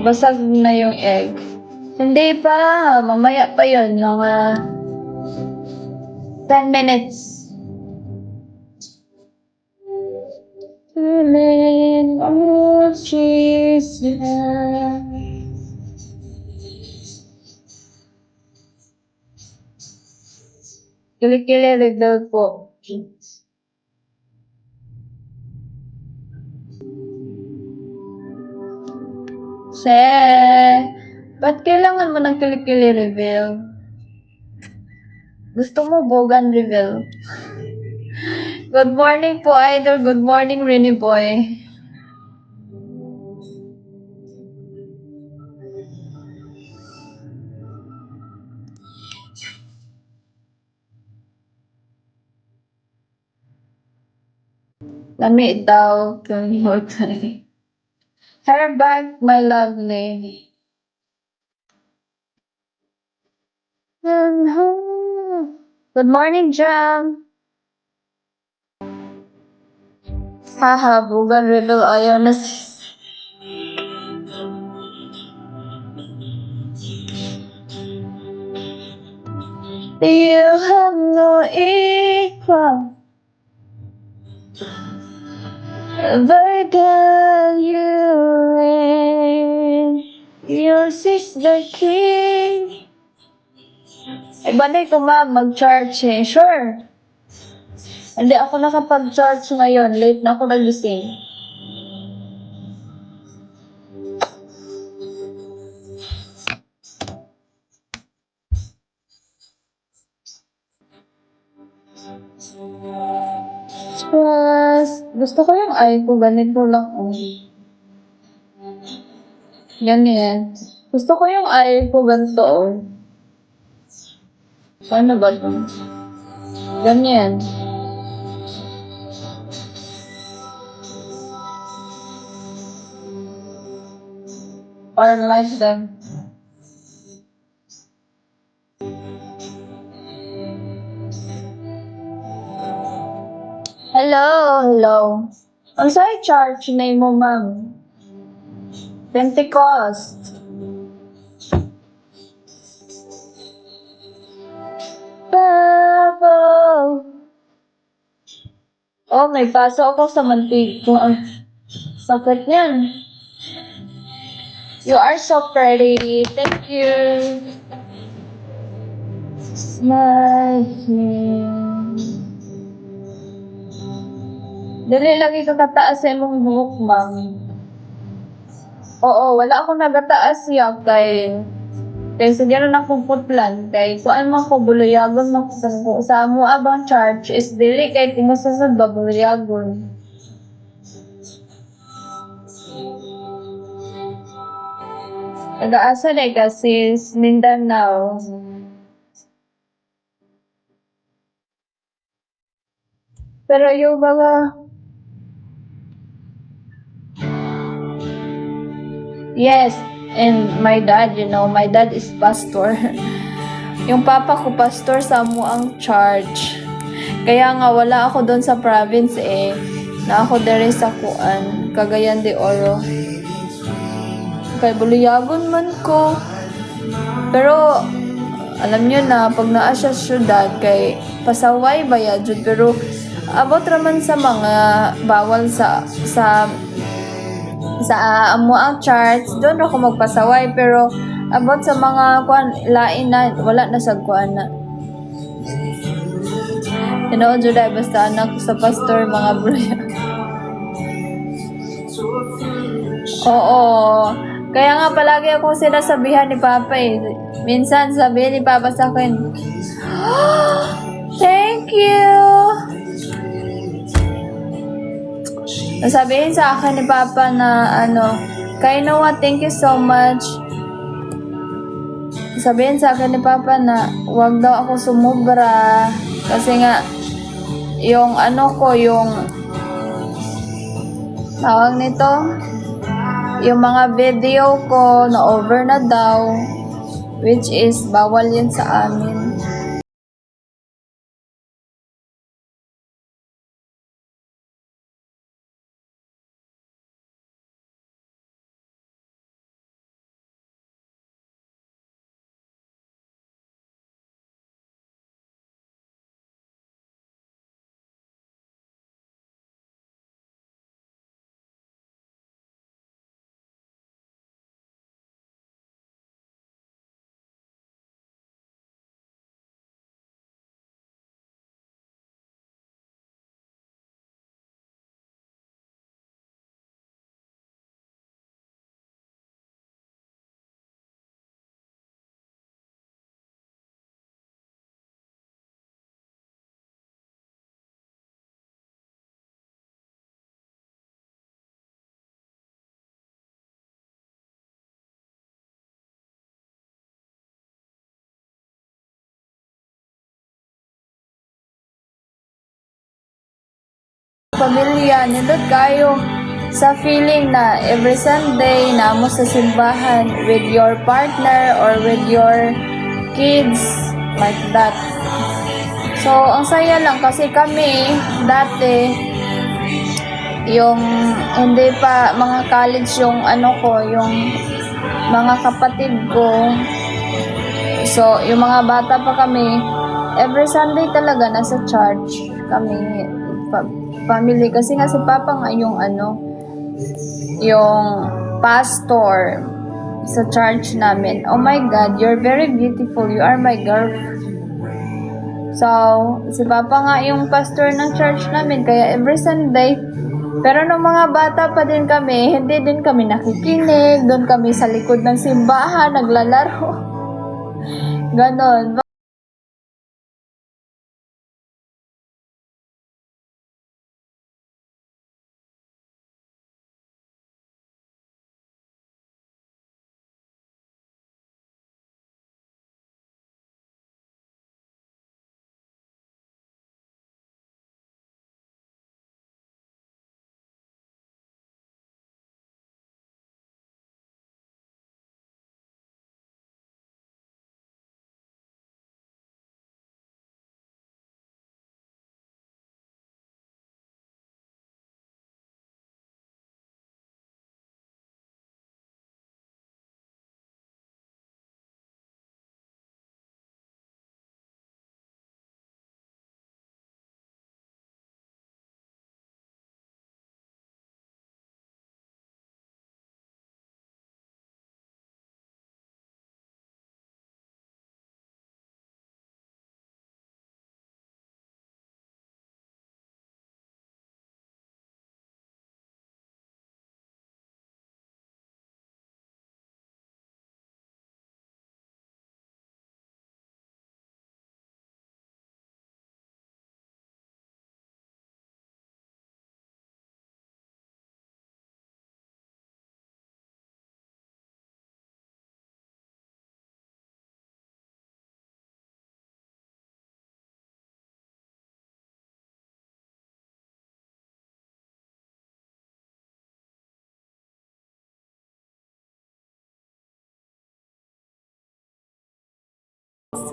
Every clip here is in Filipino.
Basag na yung egg. Hindi pa, mamaya pa yun, mga 10 minutes. Feeling all she's Kili-kili reveal po. Ba't kailangan mo ng kili-kili reveal? Gusto mo bogan reveal? Good morning po, Idol. Good morning, Rini Boy. Lami daw kung hotay. Hair back, my lovely. Good morning, Jam. Haha, bugan reveal ayaw na You have no equal. Virgin, you reign. Yours is the king. Ay, banay ko mag-charge eh. Sure. Hindi ako nakapag-charge ngayon. Late na ako nagising. Gusto ko yung eye ko. Ganito lang. Ganyan. Gusto ko yung eye ko ganito. Paano ba ito? Ganyan. Or like them. Hello. Ang sa'yo charge na mo, ma'am? Pentecost. Bubble. Oh, may paso ako sa mantig ko. Ang sakit niyan. You are so pretty. Thank you. Smiling. Dali lagi ka kataas sa imong buhok, ma'am. Oo, wala akong nagataas siya kay siguro na akong putlan kay kuan man ko buluyagon man ko sa amo abang charge is dili kay tingo sa buluyagon. Nag-aasa na kasi Mindanao. Pero yung mga yes, and my dad, my dad is pastor. Yung papa ko pastor sa amo ang charge. Kaya nga wala ako doon sa province eh. Na ako dere sa kuan, Cagayan de Oro. Kay buluyagon man ko. Pero alam nyo na pag naa siya syudad kay pasaway bayad jud pero abot raman sa mga bawal sa amo ang charts doon ako magpasaway pero abot sa mga kuan lain na wala na sa kuan na. Tinuod jud ay basta anak sa pastor mga bruya. Oo. Kaya nga palagi ako sinasabihan ni Papa eh. Minsan sabihin ni Papa sa akin, thank you! Sabihin sa akin ni Papa na kaya know what, thank you so much. Sabihin sa akin ni Papa na wag daw ako sumubra. Kasi nga, yung yung tawag nito, yung mga video ko na over na daw, which is bawal yun sa amin. pamilya, nindot kayo sa feeling na every Sunday na mo sa simbahan with your partner or with your kids, like that. So, ang saya lang kasi kami, dati, yung hindi pa mga college yung ano ko, yung mga kapatid ko. So, yung mga bata pa kami, every Sunday talaga nasa church kami, family. Kasi nga si Papa nga yung ano, yung pastor sa church namin. Oh my God, you're very beautiful. You are my girl. So, si Papa nga yung pastor ng church namin, kaya every Sunday. Pero nung mga bata pa din kami, hindi din kami nakikinig. Doon kami sa likod ng simbahan, naglalaro. Ganon.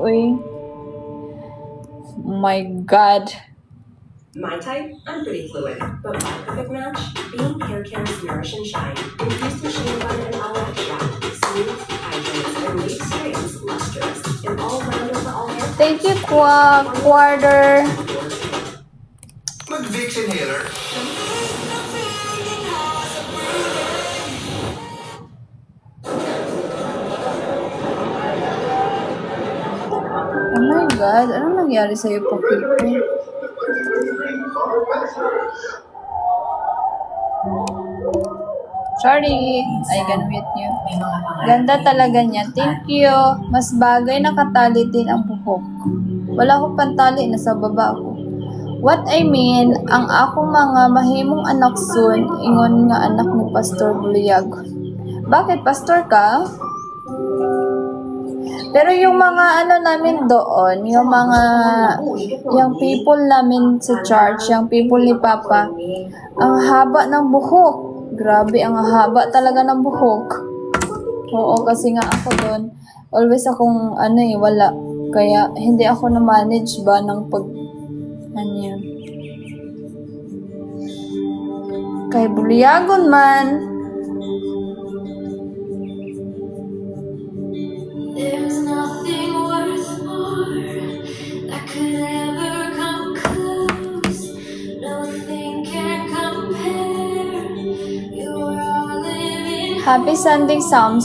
Uy. My God. My type, I'm pretty fluid, but my perfect match, Beam Hair Care's Nourish and Shine, infused in shea butter and aloe extract, smooth, hydrates, and leaves strands lustrous, an all-rounder for all hair. Thank you, Quarter. Mag-Vicks Inhaler. Oh my God, anong nangyari sa'yo, Pakito? Sorry, I can mute you. Ganda talaga niya. Thank you. Mas bagay na katali din ang buhok. Wala ko pantali, nasa baba ako. What I mean, ang akong mga mahimong anak soon, ingon nga anak ni Pastor Buliag. Bakit, Pastor ka? Pero yung mga ano namin doon, yung people namin sa church, yung people ni Papa, ang haba ng buhok. Grabe, ang haba talaga ng buhok. Oo, kasi nga ako doon, always akong wala. Kaya hindi ako na-manage ba ng yun. Kay Buliagon man. There's nothing worth more that could ever come close. Nothing can compare. You're all living. Happy Sunday, Psalms.